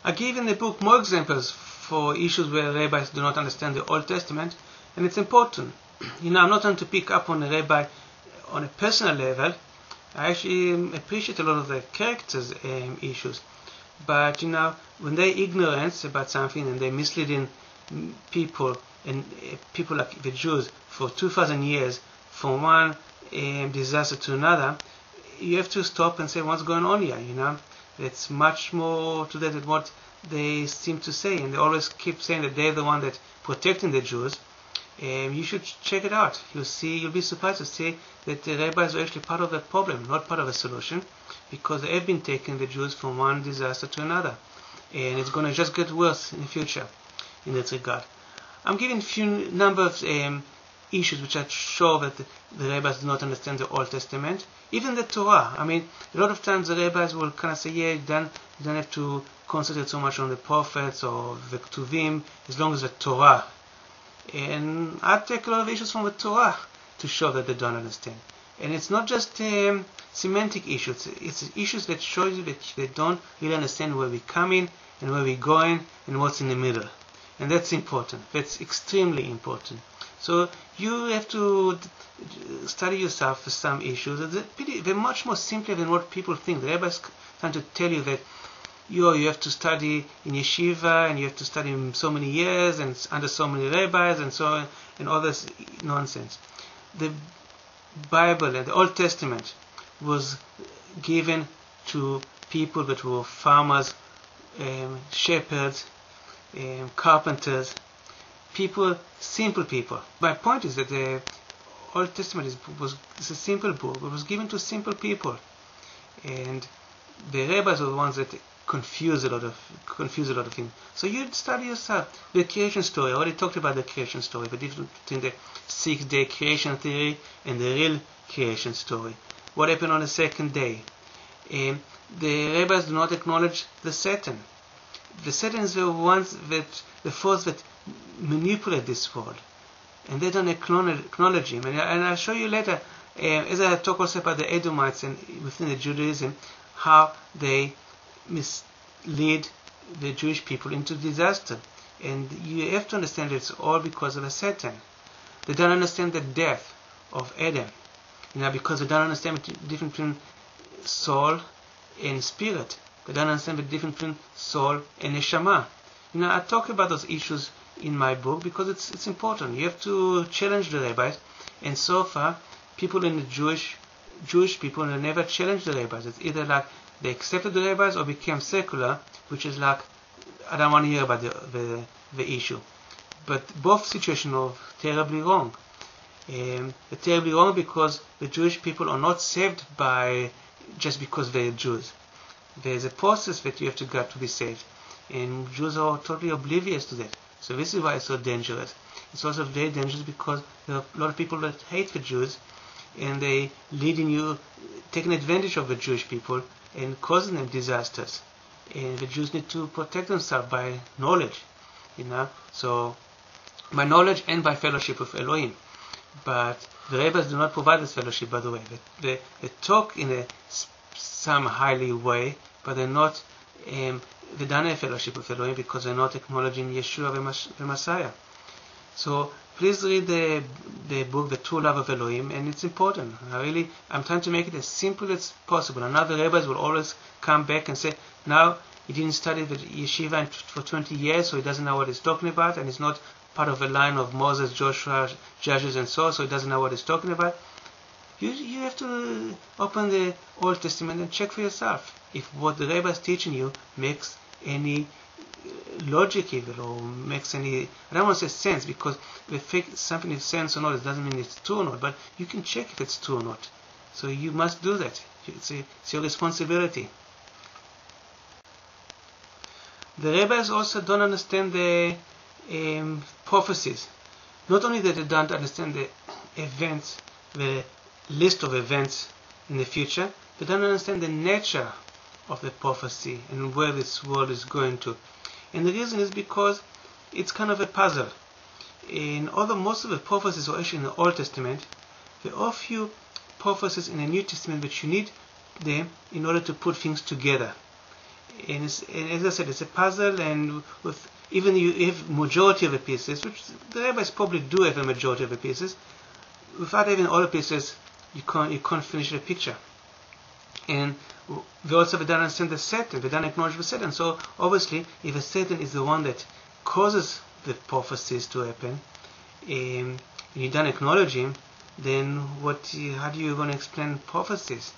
I give in the book more examples for issues where rabbis do not understand the Old Testament, and it's important. I'm not trying to pick up on a rabbi on a personal level. I actually appreciate a lot of the characters' issues, but when they're ignorant about something and they're misleading people, and people like the Jews for 2,000 years from one disaster to another, you have to stop and say what's going on here. It's much more to that than what they seem to say, and they always keep saying that they're the one that's protecting the Jews. You should check it out. You'll be surprised to see that the rabbis are actually part of the problem, not part of the solution, because they have been taking the Jews from one disaster to another, and it's going to just get worse in the future in that regard. I'm giving a few number of issues which are show that the rabbis do not understand the Old Testament, even the Torah. A lot of times the rabbis will kind of say, yeah, you don't have to concentrate so much on the prophets or the Ketuvim, as long as the Torah. And I take a lot of issues from the Torah to show that they don't understand. And it's not just semantic issues, it's issues that show you that they don't really understand where we're coming and where we're going and what's in the middle. And that's important. That's extremely important. So you have to study yourself for some issues. They're much more simpler than what people think. The rabbis trying to tell you that you have to study in yeshiva and you have to study in so many years and under so many rabbis and so on, and all this nonsense. The Bible and the Old Testament was given to people that were farmers, shepherds, carpenters, simple people. My point is that the Old Testament is a simple book. It was given to simple people, and the rabbis were the ones that confuse a lot of things. So you study yourself the creation story. I already talked about the creation story, the difference between the 6-day creation theory and the real creation story. What happened on the second day? The rabbis do not acknowledge the Satan. The Satan is the force that manipulate this world, and they don't acknowledge him. And I'll show you later, as I talk also about the Edomites and within the Judaism, how they mislead the Jewish people into disaster. And you have to understand it's all because of the Satan. They don't understand the death of Adam, because they don't understand the difference between soul and spirit. They don't understand the difference between soul and neshama. I talk about those issues in my book because it's important. You have to challenge the rabbis, and so far, people in the Jewish people they never challenged the rabbis. It's either like they accepted the rabbis or became secular, which is like I don't want to hear about the issue. But both situations are terribly wrong. They're terribly wrong because the Jewish people are not saved just because they're Jews. There's a process that you have to go to be saved, and Jews are totally oblivious to that. So this is why it's so dangerous. It's also very dangerous because there are a lot of people that hate the Jews, and they taking advantage of the Jewish people and causing them disasters. And the Jews need to protect themselves by knowledge, so by knowledge and by fellowship with Elohim. But the rabbis do not provide this fellowship, by the way. They talk in some highly way, but they're not. They don't have fellowship with Elohim because they're not acknowledging Yeshua the Messiah. So please read the book, The True Love of Elohim, and it's important. I'm trying to make it as simple as possible. And now the rabbis will always come back and say, now he didn't study the yeshiva for 20 years, so he doesn't know what he's talking about, and he's not part of the line of Moses, Joshua, Judges, and so he doesn't know what he's talking about. You have to open the Old Testament and check for yourself if what the rabbi is teaching you makes any logic even, or makes any, I don't want to say sense, because if something is sense or not, it doesn't mean it's true or not, but you can check if it's true or not. So you must do that. It's your responsibility. The rabbis also don't understand the prophecies. Not only that they don't understand the events, the list of events in the future, they don't understand the nature of the prophecy and where this world is going to. And the reason is because it's kind of a puzzle. Although most of the prophecies are actually in the Old Testament, there are few prophecies in the New Testament which you need them in order to put things together. And as I said, it's a puzzle, and with even you have majority of the pieces, which the rabbis probably do have a majority of the pieces. Without having all the pieces, you can't finish the picture. And we also don't understand the Satan, we don't acknowledge the Satan. So obviously, if the Satan is the one that causes the prophecies to happen, and you don't acknowledge him, then how do you going to explain prophecies?